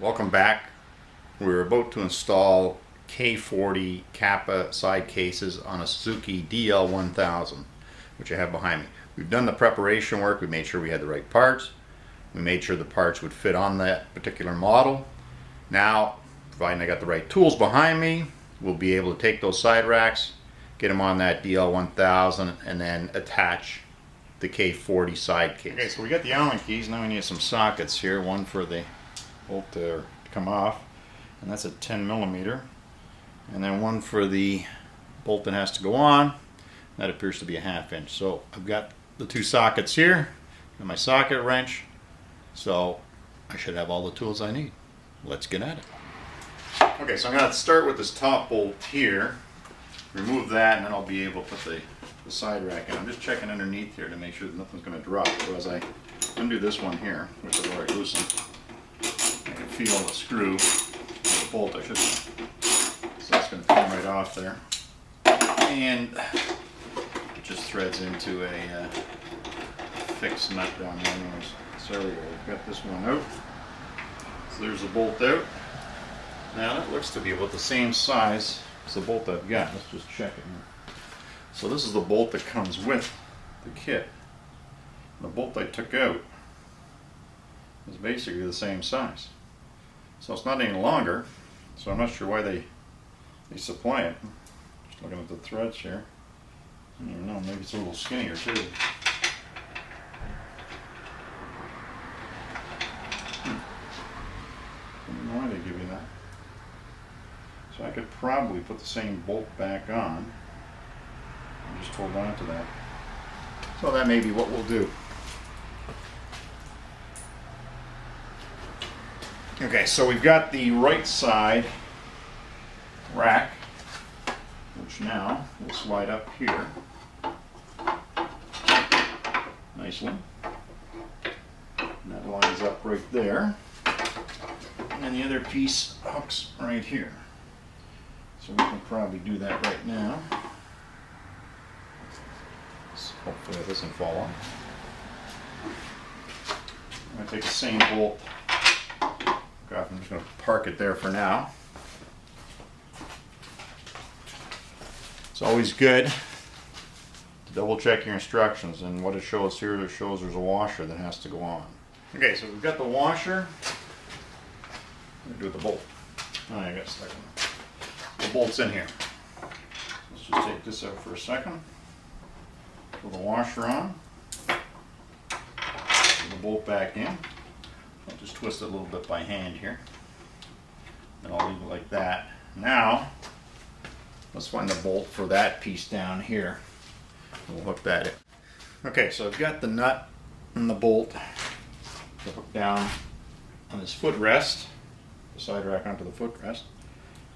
Welcome back. We're about to install K40 Kappa side cases on a Suzuki DL1000, which I have behind me. We've done the preparation work. We made sure we had the right parts. We made sure the parts would fit on that particular model. Now, providing I got the right tools behind me, we'll be able to take those side racks, get them on that DL1000, and then attach the K40 side case. Okay, so we got the Allen keys. Now we need some sockets here. One for the bolt to come off, and that's a 10mm, and then one for the bolt that has to go on. That appears to be a 1/2 inch. So I've got the two sockets here, and my socket wrench, so I should have all the tools I need. Let's get at it. Okay, so I'm going to start with this top bolt here, remove that, and then I'll be able to put the side rack in. I'm just checking underneath here to make sure that nothing's going to drop. So as I undo this one here, which I've already loosened, I can feel the screw, the bolt I should have. So that's going to come right off there. And it just threads into a fixed nut down there anyways. So there we go, we've got this one out. So there's the bolt out. Now that looks to be about the same size as the bolt I've got. Let's just check it here. So this is the bolt that comes with the kit. The bolt I took out is basically the same size. So it's not any longer, so I'm not sure why they supply it. Just looking at the threads here. I don't even know, maybe it's a little skinnier too. I don't know why they give you that. So I could probably put the same bolt back on and just hold on to that. So that may be what we'll do. Okay, so we've got the right side rack, which now will slide up here nicely. And that lines up right there. And then the other piece hooks right here. So we can probably do that right now. So hopefully it doesn't fall off. I'm going to take the same bolt. I'm just going to park it there for now. It's always good to double check your instructions, and what it shows here, it shows there's a washer that has to go on. Okay, so we've got the washer. I'm going to do with the bolt. Oh, I got stuck in there. The bolt's in here. Let's just take this out for a second. Put the washer on. Put the bolt back in. I'll just twist it a little bit by hand here. Then I'll leave it like that. Now, let's find the bolt for that piece down here. We'll hook that in. Okay, so I've got the nut and the bolt to hook down on this footrest, the side rack onto the footrest.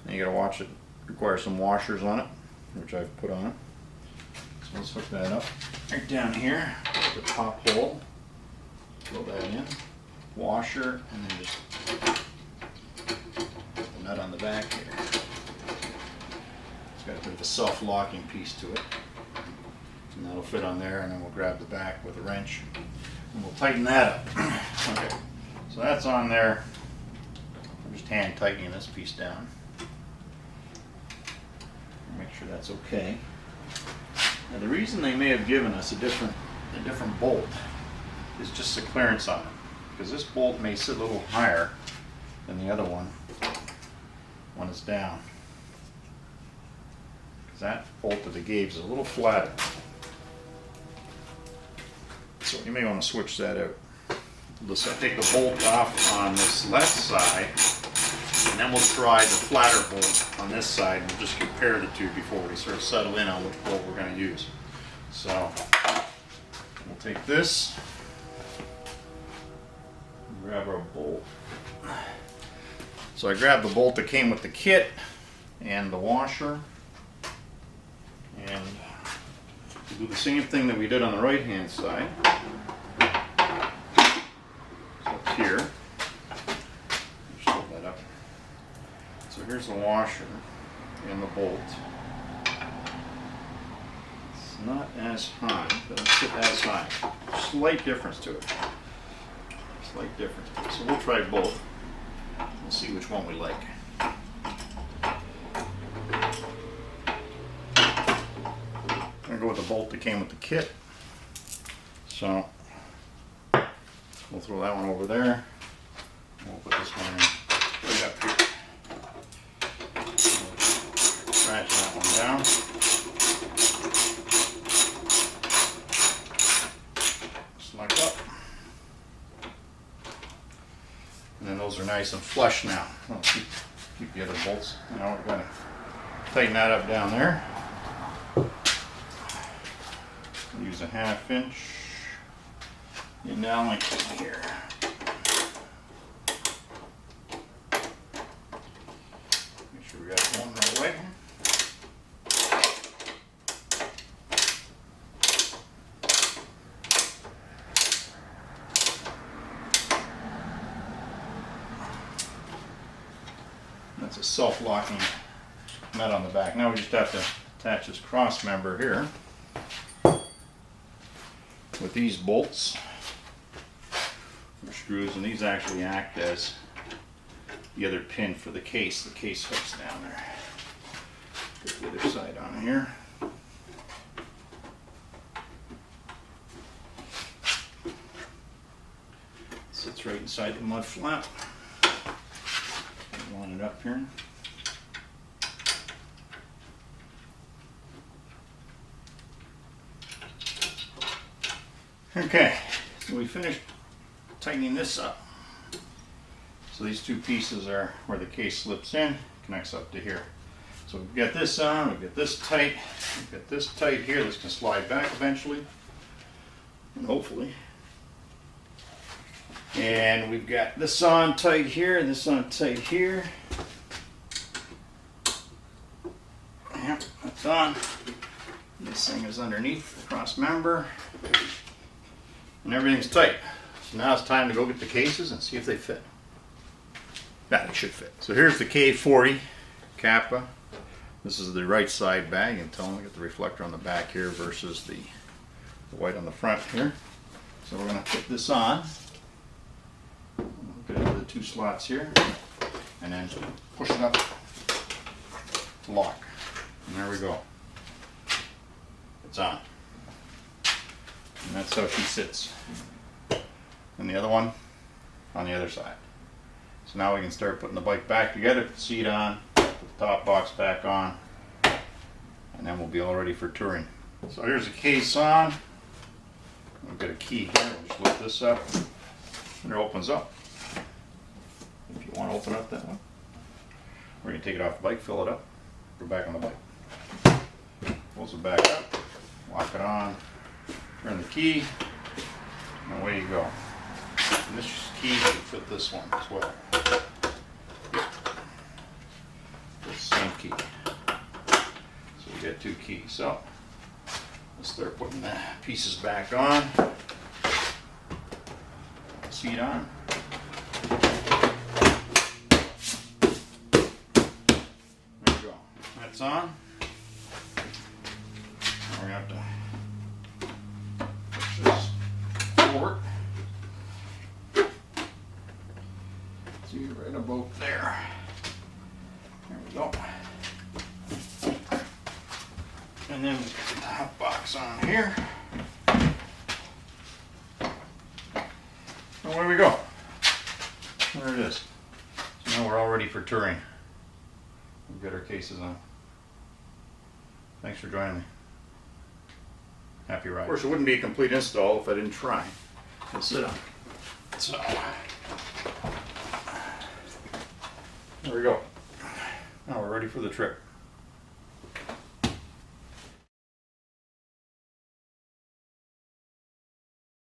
And you gotta watch it require some washers on it, which I've put on. So let's hook that up. Right down here, the top hole. Throw that in. Washer, and then just put the nut on the back here. It's got a bit of a self-locking piece to it. And that'll fit on there, and then we'll grab the back with a wrench and we'll tighten that up. Okay, so that's on there. I'm just hand tightening this piece down. Make sure that's okay. Now the reason they may have given us a different bolt is just the clearance on it. Because this bolt may sit a little higher than the other one when it's down. Because that bolt that they gave is a little flatter. So you may want to switch that out. Let's take the bolt off on this left side, and then we'll try the flatter bolt on this side, and we'll just compare the two before we sort of settle in on which bolt we're going to use. So we'll take this. Grab our bolt. So I grabbed the bolt that came with the kit and the washer, and we'll do the same thing that we did on the right hand side. So up here, just hold that up. So here's the washer and the bolt. It's not as high, doesn't sit as high. Slight difference to it. Slight difference. So we'll try both. We'll see which one we like. I'm going to go with the bolt that came with the kit. So we'll throw that one over there. We'll put this one in right up here. Scratch that one down. Snug up. And then those are nice and flush now. I'll keep the other bolts. Now we're going to tighten that up down there. Use a 1/2 inch. And down like here. Make sure we got one right away. That's a self-locking nut on the back. Now we just have to attach this cross member here with these bolts or screws, and these actually act as the other pin for the case. The case hooks down there. Get the other side on here. Sits right inside the mud flap. Line it up here. Okay, so we finished tightening this up. So these two pieces are where the case slips in, connects up to here. So we've got this on, we've got this tight, we've got this tight here. This can slide back eventually, and hopefully. And we've got this on tight here, and this on tight here. Yep, that's on. This thing is underneath the cross member. And everything's tight. So now it's time to go get the cases and see if they fit. Yeah, they should fit. So here's the K40 Kappa. This is the right side bag, and tell them we got the reflector on the back here versus the white on the front here. So we're going to put this on. Get into the two slots here, and then push it up to lock. And there we go. It's on. And that's how she sits. And the other one on the other side. So now we can start putting the bike back together, put the seat on, put the top box back on, and then we'll be all ready for touring. So here's the case on. We've got a key here. We'll just lift this up, and it opens up. If you want to open up that one, we're going to take it off the bike, fill it up, go back on the bike. Close it back up, lock it on, turn the key, and away you go. And this key should fit this one as well. The same key. So we got two keys. So let's start putting the pieces back on. Seat on. That's on. Now we're going to have to push this forward. See, right about there. There we go. And then we put the top box on here. And away we go. There it is. So now we're all ready for touring. We've got our cases on. Thanks for joining me. Happy ride. Of course, it wouldn't be a complete install if I didn't try. Let's sit on. So, there we go. Now we're ready for the trip.